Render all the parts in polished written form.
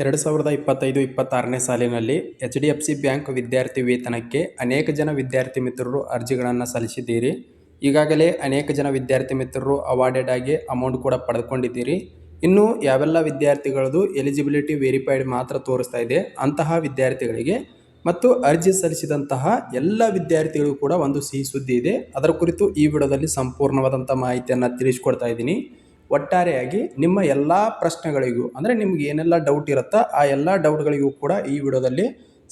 2025-26ನೇ ಸಾಲಿನಲ್ಲಿ HDFC bank ವಿದ್ಯಾರ್ಥಿ ವೇತನಕ್ಕೆ ಅನೇಕ ಜನ ವಿದ್ಯಾರ್ಥಿ ಮಿತ್ರರು ಅರ್ಜಿಗಳನ್ನು ಸಲ್ಲಿಸಿದ್ದೀರಿ. ಈಗಾಗಲೇ ಅನೇಕ ಜನ ವಿದ್ಯಾರ್ಥಿ ಮಿತ್ರರು ಅವಾರ್ಡೆಡ್ ಆಗಿ ಅಮೌಂಟ್ ಕೂಡ ಪಡೆದುಕೊಂಡಿದ್ದೀರಿ. ಇನ್ನು ಯಾವೆಲ್ಲ ವಿದ್ಯಾರ್ಥಿಗಳದು ಎಲಿಜಿಬಿಲಿಟಿ ವೆರಿಫೈಡ್ ಮಾತ್ರ ತೋರಿಸ್ತಾ ಇದೆ ಅಂತಹ ವಿದ್ಯಾರ್ಥಿಗಳಿಗೆ ಮತ್ತು ಅರ್ಜಿ ಸಲ್ಲಿಸಿದಂತಹ ಎಲ್ಲ ವಿದ್ಯಾರ್ಥಿಗಳು ಕೂಡ ಒಂದು ಸಿಹಿ ಸುದ್ದಿ ಇದೆ. ಅದರ ಕುರಿತು ಈ ವಿಡಿಯೋದಲ್ಲಿ ಸಂಪೂರ್ಣವಾದಂಥ ಮಾಹಿತಿಯನ್ನು ತಿಳಿಸ್ಕೊಡ್ತಾ ಇದ್ದೀನಿ. ಒಟ್ಟಾರೆಯಾಗಿ ನಿಮ್ಮ ಎಲ್ಲ ಪ್ರಶ್ನೆಗಳಿಗೂ ಅಂದರೆ ನಿಮ್ಗೆ ಏನೆಲ್ಲ ಡೌಟ್ ಇರುತ್ತೋ ಆ ಎಲ್ಲ ಡೌಟ್ಗಳಿಗೂ ಕೂಡ ಈ ವಿಡಿಯೋದಲ್ಲಿ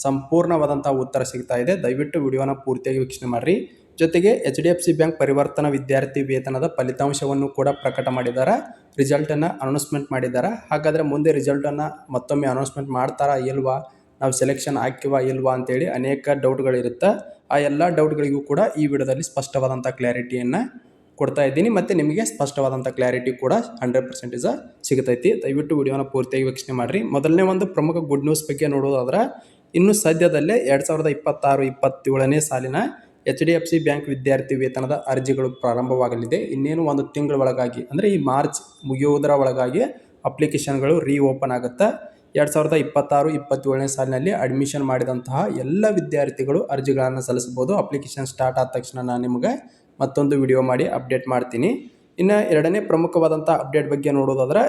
ಸಂಪೂರ್ಣವಾದಂಥ ಉತ್ತರ ಸಿಗ್ತಾ ಇದೆ. ದಯವಿಟ್ಟು ವಿಡಿಯೋನ ಪೂರ್ತಿಯಾಗಿ ವೀಕ್ಷಣೆ ಮಾಡಿರಿ. ಜೊತೆಗೆ HDFC ಬ್ಯಾಂಕ್ ಪರಿವರ್ತನಾ ವಿದ್ಯಾರ್ಥಿ ವೇತನದ ಫಲಿತಾಂಶವನ್ನು ಕೂಡ ಪ್ರಕಟ ಮಾಡಿದ್ದಾರೆ. ರಿಸಲ್ಟನ್ನು ಅನೌನ್ಸ್ಮೆಂಟ್ ಮಾಡಿದ್ದಾರೆ. ಹಾಗಾದರೆ ಮುಂದೆ ರಿಸಲ್ಟನ್ನು ಮತ್ತೊಮ್ಮೆ ಅನೌನ್ಸ್ಮೆಂಟ್ ಮಾಡ್ತಾರಾ ಇಲ್ವಾ, ನಾವು ಸೆಲೆಕ್ಷನ್ ಹಾಕಿವಾ ಇಲ್ವಾ ಅಂತೇಳಿ ಅನೇಕ ಡೌಟ್ಗಳಿರುತ್ತೆ. ಆ ಎಲ್ಲ ಡೌಟ್ಗಳಿಗೂ ಕೂಡ ಈ ವಿಡಿಯೋದಲ್ಲಿ ಸ್ಪಷ್ಟವಾದಂಥ ಕ್ಲಾರಿಟಿಯನ್ನು ಕೊಡ್ತಾ ಇದ್ದೀನಿ ಮತ್ತು ನಿಮಗೆ ಸ್ಪಷ್ಟವಾದಂಥ ಕ್ಲಾರಿಟಿ ಕೂಡ 100% ಸಿಗುತ್ತೈತಿ. ದಯವಿಟ್ಟು ವಿಡಿಯೋನ ಪೂರ್ತಿಯಾಗಿ ವೀಕ್ಷಣೆ ಮಾಡಿರಿ. ಮೊದಲನೇ ಒಂದು ಪ್ರಮುಖ ಗುಡ್ ನ್ಯೂಸ್ ಬಗ್ಗೆ ನೋಡೋದಾದ್ರೆ, ಇನ್ನು ಸದ್ಯದಲ್ಲೇ 2026-27ನೇ ಸಾಲಿನ HDFC ಬ್ಯಾಂಕ್ ವಿದ್ಯಾರ್ಥಿ ವೇತನದ ಅರ್ಜಿಗಳು ಪ್ರಾರಂಭವಾಗಲಿದೆ. ಇನ್ನೇನು ಒಂದು ತಿಂಗಳ ಒಳಗಾಗಿ ಅಂದರೆ ಈ ಮಾರ್ಚ್ ಮುಗಿಯುವುದರ ಒಳಗಾಗಿ ಅಪ್ಲಿಕೇಶನ್ಗಳು ಓಪನ್ ಆಗುತ್ತೆ. 2026-27ನೇ ಸಾಲಿನಲ್ಲಿ ಅಡ್ಮಿಷನ್ ಮಾಡಿದಂತಹ ಎಲ್ಲ ವಿದ್ಯಾರ್ಥಿಗಳು ಅರ್ಜಿಗಳನ್ನು ಸಲ್ಲಿಸಬಹುದು. ಅಪ್ಲಿಕೇಶನ್ ಸ್ಟಾರ್ಟ್ ಆದ ತಕ್ಷಣ ನಾನು ನಿಮಗೆ ಮತ್ತೊಂದು ವಿಡಿಯೋ ಮಾಡಿ ಅಪ್ಡೇಟ್ ಮಾಡ್ತೀನಿ. ಇನ್ನು ಎರಡನೇ ಪ್ರಮುಖವಾದಂಥ ಅಪ್ಡೇಟ್ ಬಗ್ಗೆ ನೋಡೋದಾದ್ರೆ,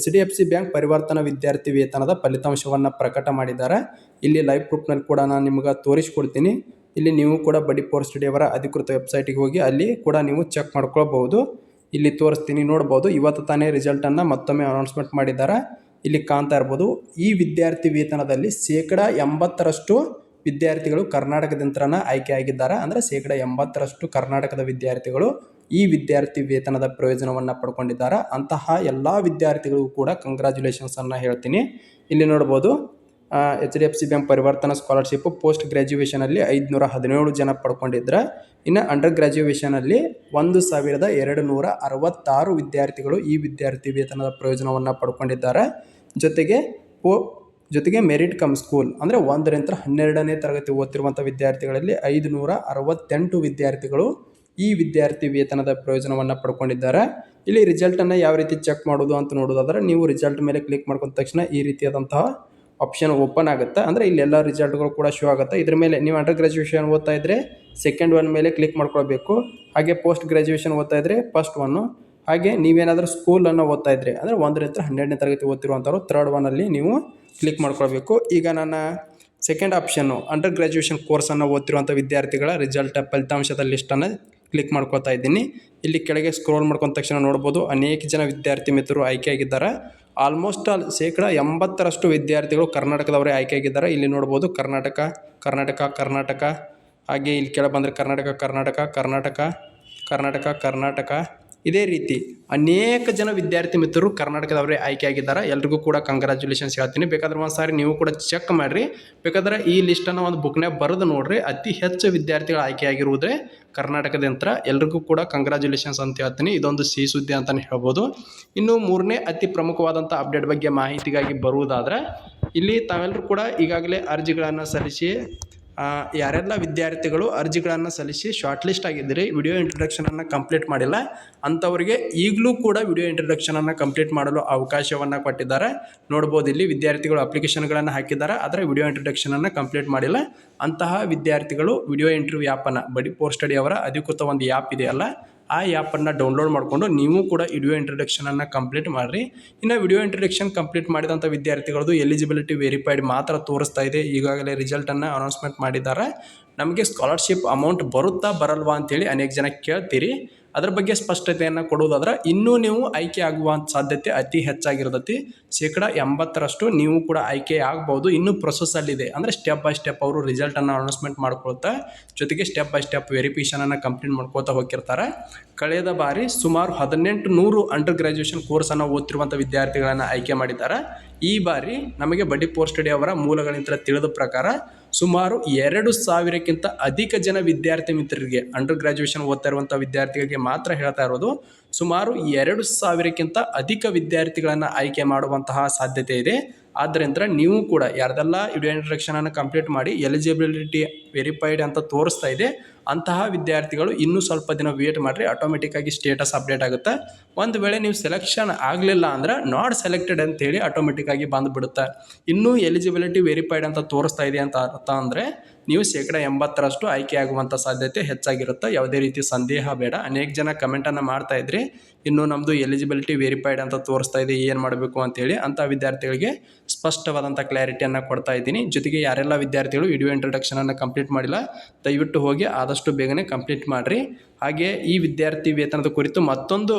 HDFC ಬ್ಯಾಂಕ್ ಪರಿವರ್ತನಾ ವಿದ್ಯಾರ್ಥಿ ವೇತನದ ಫಲಿತಾಂಶವನ್ನು ಪ್ರಕಟ ಮಾಡಿದ್ದಾರೆ. ಇಲ್ಲಿ ಲೈವ್ ಪ್ರೂಫ್ನಲ್ಲಿ ಕೂಡ ನಾನು ನಿಮಗೆ ತೋರಿಸ್ಕೊಡ್ತೀನಿ. ಇಲ್ಲಿ ನೀವು ಕೂಡ ಬಡಿ ಪವರ್ ಸ್ಟಡಿ ಅವರ ಅಧಿಕೃತ ವೆಬ್ಸೈಟಿಗೆ ಹೋಗಿ ಅಲ್ಲಿ ಕೂಡ ನೀವು ಚೆಕ್ ಮಾಡ್ಕೊಳ್ಬಹುದು. ಇಲ್ಲಿ ತೋರಿಸ್ತೀನಿ, ನೋಡ್ಬೋದು. ಇವತ್ತು ತಾನೇ ರಿಸಲ್ಟನ್ನು ಮತ್ತೊಮ್ಮೆ ಅನೌನ್ಸ್ಮೆಂಟ್ ಮಾಡಿದ್ದಾರೆ. ಇಲ್ಲಿ ಕಾಣ್ತಾ ಇರ್ಬೋದು. ಈ ವಿದ್ಯಾರ್ಥಿ ವೇತನದಲ್ಲಿ 80% ವಿದ್ಯಾರ್ಥಿಗಳು ಕರ್ನಾಟಕದಿಂದನೇ ಆಯ್ಕೆಯಾಗಿದ್ದಾರೆ. ಅಂದರೆ 80% ಕರ್ನಾಟಕದ ವಿದ್ಯಾರ್ಥಿಗಳು ಈ ವಿದ್ಯಾರ್ಥಿ ವೇತನದ ಪ್ರಯೋಜನವನ್ನು ಪಡ್ಕೊಂಡಿದ್ದಾರೆ. ಅಂತಹ ಎಲ್ಲ ವಿದ್ಯಾರ್ಥಿಗಳಿಗೂ ಕೂಡ ಕಂಗ್ರ್ಯಾಚುಲೇಷನ್ಸನ್ನು ಹೇಳ್ತೀನಿ. ಇಲ್ಲಿ ನೋಡ್ಬೋದು, HDFC ಬ್ಯಾಂಕ್ ಪರಿವರ್ತನಾ ಸ್ಕಾಲರ್ಶಿಪ್ ಪೋಸ್ಟ್ ಗ್ರ್ಯಾಜುಯೇಷನಲ್ಲಿ 517 ಜನ ಪಡ್ಕೊಂಡಿದ್ರೆ, ಇನ್ನು ಅಂಡರ್ ಗ್ರ್ಯಾಜುಯೇಷನಲ್ಲಿ 1266 ವಿದ್ಯಾರ್ಥಿಗಳು ಈ ವಿದ್ಯಾರ್ಥಿ ವೇತನದ ಪ್ರಯೋಜನವನ್ನು ಪಡ್ಕೊಂಡಿದ್ದಾರೆ. ಜೊತೆಗೆ ಮೆರಿಟ್ ಕಮ್ ಸ್ಕೂಲ್ ಅಂದರೆ 1ರಿಂದ 12ನೇ ತರಗತಿ ಓದ್ತಿರುವಂಥ ವಿದ್ಯಾರ್ಥಿಗಳಲ್ಲಿ 568 ವಿದ್ಯಾರ್ಥಿಗಳು ಈ ವಿದ್ಯಾರ್ಥಿ ವೇತನದ ಪ್ರಯೋಜನವನ್ನು ಪಡ್ಕೊಂಡಿದ್ದಾರೆ. ಇಲ್ಲಿ ರಿಸಲ್ಟನ್ನು ಯಾವ ರೀತಿ ಚೆಕ್ ಮಾಡೋದು ಅಂತ ನೋಡೋದಾದ್ರೆ, ನೀವು ರಿಸಲ್ಟ್ ಮೇಲೆ ಕ್ಲಿಕ್ ಮಾಡ್ಕೊಂಡ ತಕ್ಷಣ ಈ ರೀತಿಯಾದಂತಹ ಆಪ್ಷನ್ ಓಪನ್ ಆಗುತ್ತೆ. ಅಂದರೆ ಇಲ್ಲೆಲ್ಲ ರಿಸಲ್ಟ್ಗಳು ಕೂಡ ಶೋ ಆಗುತ್ತೆ. ಇದ್ರ ಮೇಲೆ ನೀವು ಅಂಡರ್ ಗ್ರ್ಯಾಜುಯೇಷನ್ ಓದ್ತಾ ಇದ್ದರೆ ಸೆಕೆಂಡ್ ಒನ್ ಮೇಲೆ ಕ್ಲಿಕ್ ಮಾಡ್ಕೊಳ್ಬೇಕು. ಹಾಗೆ ಪೋಸ್ಟ್ ಗ್ರ್ಯಾಜುಯೇಷನ್ ಓದ್ತಾ ಇದ್ದರೆ ಫಸ್ಟ್ ಒನ್ನು. ಹಾಗೆ ನೀವೇನಾದರೂ ಸ್ಕೂಲನ್ನು ಓದ್ತಾ ಇದ್ದರೆ ಅಂದರೆ 1ರಿಂದ 12ನೇ ತರಗತಿ ಓದ್ತಿರುವಂಥವ್ರು ಥರ್ಡ್ ಒನ್ನಲ್ಲಿ ನೀವು ಕ್ಲಿಕ್ ಮಾಡ್ಕೊಳ್ಬೇಕು. ಈಗ ನನ್ನ ಸೆಕೆಂಡ್ ಆಪ್ಷನ್ನು ಅಂಡರ್ ಗ್ರ್ಯಾಜುಯೇಷನ್ ಕೋರ್ಸನ್ನು ಓದ್ತಿರುವಂಥ ವಿದ್ಯಾರ್ಥಿಗಳ ರಿಸಲ್ಟ್ ಫಲಿತಾಂಶದ ಲಿಸ್ಟನ್ನು ಕ್ಲಿಕ್ ಮಾಡ್ಕೊಳ್ತಾ ಇದ್ದೀನಿ. ಇಲ್ಲಿ ಕೆಳಗೆ ಸ್ಕ್ರೋಲ್ ಮಾಡ್ಕೊಂಡ ತಕ್ಷಣ ನೋಡ್ಬೋದು, ಅನೇಕ ಜನ ವಿದ್ಯಾರ್ಥಿ ಮಿತ್ರರು ಆಯ್ಕೆಯಾಗಿದ್ದಾರೆ. ಆಲ್ಮೋಸ್ಟ್ 80% ವಿದ್ಯಾರ್ಥಿಗಳು ಕರ್ನಾಟಕದವರೇ ಆಯ್ಕೆಯಾಗಿದ್ದಾರೆ. ಇಲ್ಲಿ ನೋಡ್ಬೋದು ಕರ್ನಾಟಕ ಹಾಗೆ ಇಲ್ಲಿ ಕೆಳಗೆ ಬಂದರೆ ಕರ್ನಾಟಕ ಇದೇ ರೀತಿ ಅನೇಕ ಜನ ವಿದ್ಯಾರ್ಥಿ ಮಿತ್ರರು ಕರ್ನಾಟಕದವರೇ ಆಯ್ಕೆಯಾಗಿದ್ದಾರೆ. ಎಲ್ರಿಗೂ ಕೂಡ ಕಂಗ್ರ್ಯಾಚುಲೇಷನ್ಸ್ ಹೇಳ್ತೀನಿ. ಬೇಕಾದ್ರೆ ಒಂದು ಸಾರಿ ನೀವು ಕೂಡ ಚೆಕ್ ಮಾಡಿರಿ. ಬೇಕಾದ್ರೆ ಈ ಲಿಸ್ಟನ್ನು ಒಂದು ಬುಕ್ನಾಗ ಬರೆದು ನೋಡ್ರಿ. ಅತಿ ಹೆಚ್ಚು ವಿದ್ಯಾರ್ಥಿಗಳು ಆಯ್ಕೆಯಾಗಿರುವುದೇ ಕರ್ನಾಟಕದಿಂದ. ಎಲ್ರಿಗೂ ಕೂಡ ಕಂಗ್ರ್ಯಾಚುಲೇಷನ್ಸ್ ಅಂತ ಹೇಳ್ತೀನಿ. ಇದೊಂದು ಸಿಹಿ ಸುದ್ದಿ ಅಂತಲೇ ಹೇಳ್ಬೋದು. ಇನ್ನು ಮೂರನೇ ಅತಿ ಪ್ರಮುಖವಾದಂಥ ಅಪ್ಡೇಟ್ ಬಗ್ಗೆ ಮಾಹಿತಿಗಾಗಿ ಬರುವುದಾದರೆ, ಇಲ್ಲಿ ತಾವೆಲ್ಲರೂ ಕೂಡ ಈಗಾಗಲೇ ಅರ್ಜಿಗಳನ್ನು ಸಲ್ಲಿಸಿ ಯಾರೆಲ್ಲ ವಿದ್ಯಾರ್ಥಿಗಳು ಅರ್ಜಿಗಳನ್ನು ಸಲ್ಲಿಸಿ ಶಾರ್ಟ್ ಲಿಸ್ಟ್ ಆಗಿದ್ದೀರಿ, ವಿಡಿಯೋ ಇಂಟ್ರೊಡಕ್ಷನನ್ನು ಕಂಪ್ಲೀಟ್ ಮಾಡಿಲ್ಲ ಅಂಥವರಿಗೆ ಈಗಲೂ ಕೂಡ ವಿಡಿಯೋ ಇಂಟ್ರೊಡಕ್ಷನನ್ನು ಕಂಪ್ಲೀಟ್ ಮಾಡಲು ಅವಕಾಶವನ್ನು ಕೊಟ್ಟಿದ್ದಾರೆ. ನೋಡ್ಬೋದು, ಇಲ್ಲಿ ವಿದ್ಯಾರ್ಥಿಗಳು ಅಪ್ಲಿಕೇಶನ್ಗಳನ್ನು ಹಾಕಿದ್ದಾರೆ, ಆದರೆ ವಿಡಿಯೋ ಇಂಟ್ರೊಡಕ್ಷನನ್ನು ಕಂಪ್ಲೀಟ್ ಮಾಡಿಲ್ಲ. ಅಂತಹ ವಿದ್ಯಾರ್ಥಿಗಳು ವಿಡಿಯೋ ಇಂಟರ್ವ್ಯೂ ಆ್ಯಪನ್ನು ಬಡಿ ಪವರ್ ಸ್ಟಡಿ ಅವರ ಅಧಿಕೃತ ಒಂದು ಆ್ಯಪ್ ಇದೆಯಲ್ಲ, ಆ ಆ್ಯಪನ್ನು ಡೌನ್ಲೋಡ್ ಮಾಡಿಕೊಂಡು ನೀವು ಕೂಡ ವಿಡಿಯೋ ಇಂಟ್ರೊಡಕ್ಷನನ್ನು ಕಂಪ್ಲೀಟ್ ಮಾಡಿರಿ. ಇನ್ನು ವಿಡಿಯೋ ಇಂಟ್ರೊಡಕ್ಷನ್ ಕಂಪ್ಲೀಟ್ ಮಾಡಿದಂಥ ವಿದ್ಯಾರ್ಥಿಗಳದ್ದು ಎಲಿಜಿಬಿಲಿಟಿ ವೆರಿಫೈಡ್ ಮಾತ್ರ ತೋರಿಸ್ತಾ ಇದೆ. ಈಗಾಗಲೇ ರಿಸಲ್ಟನ್ನು ಅನೌನ್ಸ್ಮೆಂಟ್ ಮಾಡಿದ್ದಾರೆ. ನಮಗೆ ಸ್ಕಾಲರ್ಶಿಪ್ ಅಮೌಂಟ್ ಬರುತ್ತಾ ಬರಲ್ವಾ ಅಂತೇಳಿ ಅನೇಕ ಜನ ಕೇಳ್ತೀರಿ. ಅದರ ಬಗ್ಗೆ ಸ್ಪಷ್ಟತೆಯನ್ನು ಕೊಡುವುದಾದ್ರೆ, ಇನ್ನೂ ನೀವು ಆಯ್ಕೆ ಆಗುವ ಸಾಧ್ಯತೆ ಅತಿ ಹೆಚ್ಚಾಗಿರ್ತೈತಿ. 80% ನೀವು ಕೂಡ ಆಯ್ಕೆ ಆಗ್ಬೋದು. ಇನ್ನೂ ಪ್ರೊಸೆಸ್ಸಲ್ಲಿದೆ. ಅಂದರೆ ಸ್ಟೆಪ್ ಬೈ ಸ್ಟೆಪ್ ಅವರು ರಿಸಲ್ಟನ್ನು ಅನೌನ್ಸ್ಮೆಂಟ್ ಮಾಡ್ಕೊಳ್ತಾ ಜೊತೆಗೆ ಸ್ಟೆಪ್ ಬೈ ಸ್ಟೆಪ್ ವೆರಿಫಿಕೇಷನನ್ನು ಕಂಪ್ಲೀಟ್ ಮಾಡ್ಕೊಳ್ತಾ ಹೋಗಿರ್ತಾರೆ. ಕಳೆದ ಬಾರಿ ಸುಮಾರು 1800 ಅಂಡರ್ ಗ್ರ್ಯಾಜುಯೇಷನ್ ಕೋರ್ಸನ್ನು ಓದ್ತಿರುವಂಥ ವಿದ್ಯಾರ್ಥಿಗಳನ್ನು ಆಯ್ಕೆ ಮಾಡಿದ್ದಾರೆ. ಈ ಬಾರಿ ನಮಗೆ ಬಡಿ ಪವರ್ ಸ್ಟಡಿ ಅವರ ಮೂಲಗಳಿಂದ ತಿಳಿದ ಪ್ರಕಾರ ಸುಮಾರು 2000ಕ್ಕಿಂತ ಅಧಿಕ ಜನ ವಿದ್ಯಾರ್ಥಿ ಮಿತ್ರರಿಗೆ ಅಂಡರ್ ಗ್ರ್ಯಾಜುಯೇಷನ್ ಓದ್ತಾ ಇರುವಂಥ ವಿದ್ಯಾರ್ಥಿಗಳಿಗೆ ಮಾತ್ರ ಹೇಳ್ತಾ ಇರೋದು, ಸುಮಾರು 2,000ಕ್ಕಿಂತ ಅಧಿಕ ವಿದ್ಯಾರ್ಥಿಗಳನ್ನು ಆಯ್ಕೆ ಮಾಡುವಂತಹ ಸಾಧ್ಯತೆ ಇದೆ. ಆದ್ದರಿಂದ ನೀವು ಕೂಡ ಯಾರ್ದೆಲ್ಲ ವಿಡಿಯೋ ಇಂಟ್ರಡಕ್ಷನನ್ನು ಕಂಪ್ಲೀಟ್ ಮಾಡಿ ಎಲಿಜಿಬಿಲಿಟಿ ವೆರಿಫೈಡ್ ಅಂತ ತೋರಿಸ್ತಾ ಇದೆ ಅಂತಹ ವಿದ್ಯಾರ್ಥಿಗಳು ಇನ್ನೂ ಸ್ವಲ್ಪ ದಿನ ವೇಟ್ ಮಾಡಿರಿ, ಆಟೋಮೆಟಿಕ್ಕಾಗಿ ಸ್ಟೇಟಸ್ ಅಪ್ಡೇಟ್ ಆಗುತ್ತೆ. ಒಂದು ವೇಳೆ ನೀವು ಸೆಲೆಕ್ಷನ್ ಆಗಲಿಲ್ಲ ಅಂದ್ರೆ ನಾಟ್ ಸೆಲೆಕ್ಟೆಡ್ ಅಂತೇಳಿ ಆಟೋಮೆಟಿಕ್ಕಾಗಿ ಬಂದುಬಿಡುತ್ತೆ. ಇನ್ನೂ ಎಲಿಜಿಬಿಲಿಟಿ ವೆರಿಫೈಡ್ ಅಂತ ತೋರಿಸ್ತಾ ಇದೆ ಅಂತ ಅರ್ಥ ಅಂದರೆ ನೀವು 80% ಆಯ್ಕೆ ಆಗುವಂಥ ಸಾಧ್ಯತೆ ಹೆಚ್ಚಾಗಿರುತ್ತೆ. ಯಾವುದೇ ರೀತಿ ಸಂದೇಹ ಬೇಡ. ಅನೇಕ ಜನ ಕಮೆಂಟನ್ನು ಮಾಡ್ತಾ ಇದ್ರಿ, ಇನ್ನೂ ನಮ್ಮದು ಎಲಿಜಿಬಿಲಿಟಿ ವೆರಿಫೈಡ್ ಅಂತ ತೋರಿಸ್ತಾ ಇದೆ, ಏನು ಮಾಡಬೇಕು ಅಂತೇಳಿ. ಅಂಥ ವಿದ್ಯಾರ್ಥಿಗಳಿಗೆ ಸ್ಪಷ್ಟವಾದಂಥ ಕ್ಲಾರಿಟಿಯನ್ನು ಕೊಡ್ತಾ ಇದ್ದೀನಿ. ಜೊತೆಗೆ ಯಾರೆಲ್ಲ ವಿದ್ಯಾರ್ಥಿಗಳು ವಿಡಿಯೋ ಇಂಟ್ರಡಕ್ಷನನ್ನು ಕಂಪ್ಲೀಟ್ ಮಾಡಿಲ್ಲ ದಯವಿಟ್ಟು ಹೋಗಿ ಆದಷ್ಟು ಬೇಗನೆ ಕಂಪ್ಲೀಟ್ ಮಾಡಿರಿ. ಹಾಗೆ ಈ ವಿದ್ಯಾರ್ಥಿ ವೇತನದ ಕುರಿತು ಮತ್ತೊಂದು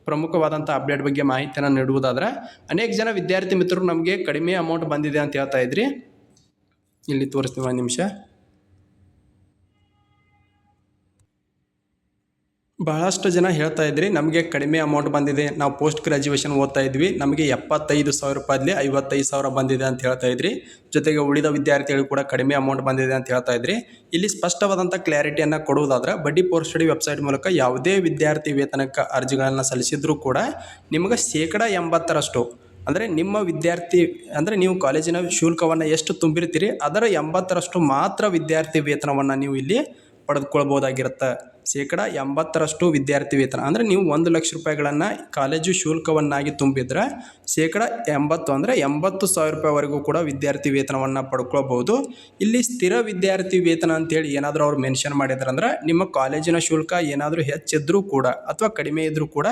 ಪ್ರಮುಖವಾದಂಥ ಅಪ್ಡೇಟ್ ಬಗ್ಗೆ ಮಾಹಿತಿಯನ್ನು ನೀಡುವುದಾದರೆ, ಅನೇಕ ಜನ ವಿದ್ಯಾರ್ಥಿ ಮಿತ್ರರು ನಮಗೆ ಕಡಿಮೆ ಅಮೌಂಟ್ ಬಂದಿದೆ ಅಂತ ಹೇಳ್ತಾ ಇದ್ರಿ. ಇಲ್ಲಿ ತೋರಿಸ್ತೀವಿ ಒಂದು ನಿಮಿಷ. ಬಹಳಷ್ಟು ಜನ ಹೇಳ್ತಾ ಇದ್ರಿ ನಮಗೆ ಕಡಿಮೆ ಅಮೌಂಟ್ ಬಂದಿದೆ, ನಾವು ಪೋಸ್ಟ್ ಗ್ರ್ಯಾಜುಯೇಷನ್ ಓದ್ತಾ ಇದ್ವಿ, ನಮಗೆ 75,000 ರೂಪಾಯಲ್ಲಿ 55,000 ಬಂದಿದೆ ಅಂತ ಹೇಳ್ತಾ ಇದ್ರಿ. ಜೊತೆಗೆ ಉಳಿದ ವಿದ್ಯಾರ್ಥಿಗಳು ಕೂಡ ಕಡಿಮೆ ಅಮೌಂಟ್ ಬಂದಿದೆ ಅಂತ ಹೇಳ್ತಾ ಇದ್ರಿ. ಇಲ್ಲಿ ಸ್ಪಷ್ಟವಾದಂಥ ಕ್ಲಾರಿಟಿಯನ್ನು ಕೊಡುವುದಾದ್ರೆ, ಬಡ್ಡಿ ಪೋಸ್ಟ್ ಸ್ಟಡಿ ವೆಬ್ಸೈಟ್ ಮೂಲಕ ಯಾವುದೇ ವಿದ್ಯಾರ್ಥಿ ವೇತನಕ್ಕೆ ಅರ್ಜಿಗಳನ್ನು ಸಲ್ಲಿಸಿದ್ರೂ ಕೂಡ ನಿಮಗೆ 80% ಅಂದರೆ ನಿಮ್ಮ ವಿದ್ಯಾರ್ಥಿ ಅಂದರೆ ನೀವು ಕಾಲೇಜಿನ ಶುಲ್ಕವನ್ನು ಎಷ್ಟು ತುಂಬಿರ್ತೀರಿ ಅದರ 80% ಮಾತ್ರ ವಿದ್ಯಾರ್ಥಿ ವೇತನವನ್ನು ನೀವು ಇಲ್ಲಿ ಪಡೆದುಕೊಳ್ಬೋದಾಗಿರುತ್ತೆ. 80% ವಿದ್ಯಾರ್ಥಿ ವೇತನ ಅಂದರೆ ನೀವು 1,00,000 ರೂಪಾಯಿಗಳನ್ನು ಕಾಲೇಜು ಶುಲ್ಕವನ್ನಾಗಿ ತುಂಬಿದ್ರೆ 80% ಅಂದರೆ 80,000 ರೂಪಾಯಿವರೆಗೂ ಕೂಡ ವಿದ್ಯಾರ್ಥಿ ವೇತನವನ್ನು ಪಡ್ಕೊಳ್ಬೋದು. ಇಲ್ಲಿ ಸ್ಥಿರ ವಿದ್ಯಾರ್ಥಿ ವೇತನ ಅಂತೇಳಿ ಏನಾದರೂ ಅವ್ರು ಮೆನ್ಷನ್ ಮಾಡಿದ್ರೆ ಅಂದ್ರೆ ನಿಮ್ಮ ಕಾಲೇಜಿನ ಶುಲ್ಕ ಏನಾದರೂ ಹೆಚ್ಚಿದ್ರೂ ಕೂಡ ಅಥವಾ ಕಡಿಮೆ ಇದ್ದರೂ ಕೂಡ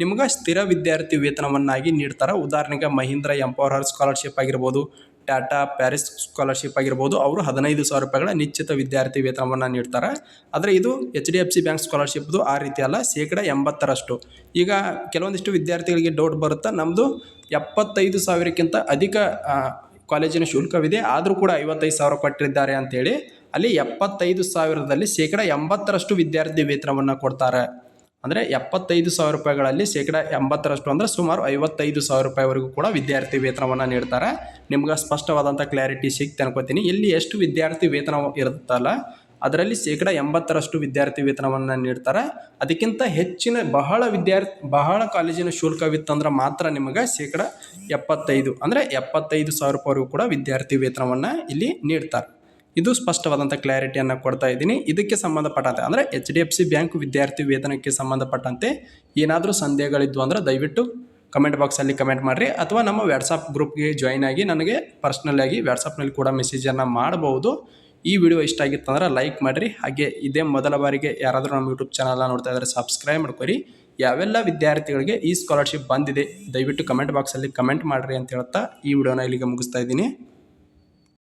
ನಿಮ್ಗೆ ಸ್ಥಿರ ವಿದ್ಯಾರ್ಥಿ ವೇತನವನ್ನಾಗಿ ನೀಡ್ತಾರೆ. ಉದಾಹರಣೆಗೆ ಮಹೀಂದ್ರ ಎಂಪವರ್ ಸ್ಕಾಲರ್ಶಿಪ್ ಆಗಿರ್ಬೋದು, ಟಾಟಾ ಪ್ಯಾರಿಸ್ ಸ್ಕಾಲರ್ಶಿಪ್ ಆಗಿರ್ಬೋದು, ಅವರು 15,000 ರೂಪಾಯಿಗಳ ನಿಶ್ಚಿತ ವಿದ್ಯಾರ್ಥಿ ವೇತನವನ್ನು ನೀಡ್ತಾರೆ. ಆದರೆ ಇದು HDFC ಬ್ಯಾಂಕ್ ಸ್ಕಾಲರ್ಶಿಪ್ದು ಆ ರೀತಿ ಅಲ್ಲ, 80%. ಈಗ ಕೆಲವೊಂದಿಷ್ಟು ವಿದ್ಯಾರ್ಥಿಗಳಿಗೆ ಡೌಟ್ ಬರುತ್ತೆ, ನಮ್ಮದು 75,000ಕ್ಕಿಂತ ಅಧಿಕ ಕಾಲೇಜಿನ ಶುಲ್ಕವಿದೆ ಆದರೂ ಕೂಡ 55,000 ಕೊಟ್ಟಿದ್ದಾರೆ ಅಂತೇಳಿ. ಅಲ್ಲಿ 75,000ದಲ್ಲಿ 80% ವಿದ್ಯಾರ್ಥಿ ವೇತನವನ್ನು ಕೊಡ್ತಾರೆ. ಅಂದರೆ 75,000 ರೂಪಾಯಿಗಳಲ್ಲಿ 80% ಅಂದರೆ ಸುಮಾರು 55,000 ರೂಪಾಯಿವರೆಗೂ ಕೂಡ ವಿದ್ಯಾರ್ಥಿ ವೇತನವನ್ನು ನೀಡ್ತಾರೆ. ನಿಮ್ಗೆ ಸ್ಪಷ್ಟವಾದಂಥ ಕ್ಲಾರಿಟಿ ಸಿಕ್ತು ಅನ್ಕೋತೀನಿ. ಇಲ್ಲಿ ಎಷ್ಟು ವಿದ್ಯಾರ್ಥಿ ವೇತನ ಇರುತ್ತಲ್ಲ ಅದರಲ್ಲಿ 80% ವಿದ್ಯಾರ್ಥಿ ವೇತನವನ್ನು ನೀಡ್ತಾರೆ. ಅದಕ್ಕಿಂತ ಹೆಚ್ಚಿನ ಬಹಳ ಕಾಲೇಜಿನ ಶುಲ್ಕವಿತ್ತಂದ್ರೆ ಮಾತ್ರ ನಿಮಗೆ 75% ಅಂದರೆ 75,000 ರೂಪಾಯಿವರೆಗೂ ಕೂಡ ವಿದ್ಯಾರ್ಥಿ ವೇತನವನ್ನು ಇಲ್ಲಿ ನೀಡ್ತಾರೆ. ಇದು ಸ್ಪಷ್ಟವಾದಂಥ ಕ್ಲಾರಿಟಿಯನ್ನು ಕೊಡ್ತಾ ಇದ್ದೀನಿ. ಇದಕ್ಕೆ ಸಂಬಂಧಪಟ್ಟಂತೆ ಅಂದರೆ HDFC ಬ್ಯಾಂಕ್ ವಿದ್ಯಾರ್ಥಿ ವೇತನಕ್ಕೆ ಸಂಬಂಧಪಟ್ಟಂತೆ ಏನಾದರೂ ಸಂದೇಹಗಳಿದ್ವು ಅಂದರೆ ದಯವಿಟ್ಟು ಕಮೆಂಟ್ ಬಾಕ್ಸಲ್ಲಿ ಕಮೆಂಟ್ ಮಾಡಿರಿ, ಅಥವಾ ನಮ್ಮ ವಾಟ್ಸಪ್ ಗ್ರೂಪ್ಗೆ ಜಾಯ್ನ್ ಆಗಿ ನನಗೆ ಪರ್ಸ್ನಲ್ಲಾಗಿ ವಾಟ್ಸಪ್ನಲ್ಲಿ ಕೂಡ ಮೆಸೇಜನ್ನು ಮಾಡಬಹುದು. ಈ ವಿಡಿಯೋ ಇಷ್ಟ ಆಗಿತ್ತಂದ್ರೆ ಲೈಕ್ ಮಾಡಿರಿ. ಹಾಗೆ ಇದೇ ಮೊದಲ ಬಾರಿಗೆ ಯಾರಾದರೂ ನಮ್ಮ ಯೂಟ್ಯೂಬ್ ಚಾನಲ್ನ ನೋಡ್ತಾ ಇದ್ದರೆ ಸಬ್ಸ್ಕ್ರೈಬ್ ಮಾಡ್ಕೊರಿ. ಯಾವೆಲ್ಲ ವಿದ್ಯಾರ್ಥಿಗಳಿಗೆ ಈ ಸ್ಕಾಲರ್ಶಿಪ್ ಬಂದಿದೆ ದಯವಿಟ್ಟು ಕಮೆಂಟ್ ಬಾಕ್ಸಲ್ಲಿ ಕಮೆಂಟ್ ಮಾಡಿರಿ ಅಂತ ಹೇಳ್ತಾ ಈ ವಿಡಿಯೋನ ಇಲ್ಲಿಗೆ ಮುಗಿಸ್ತಾ ಇದ್ದೀನಿ.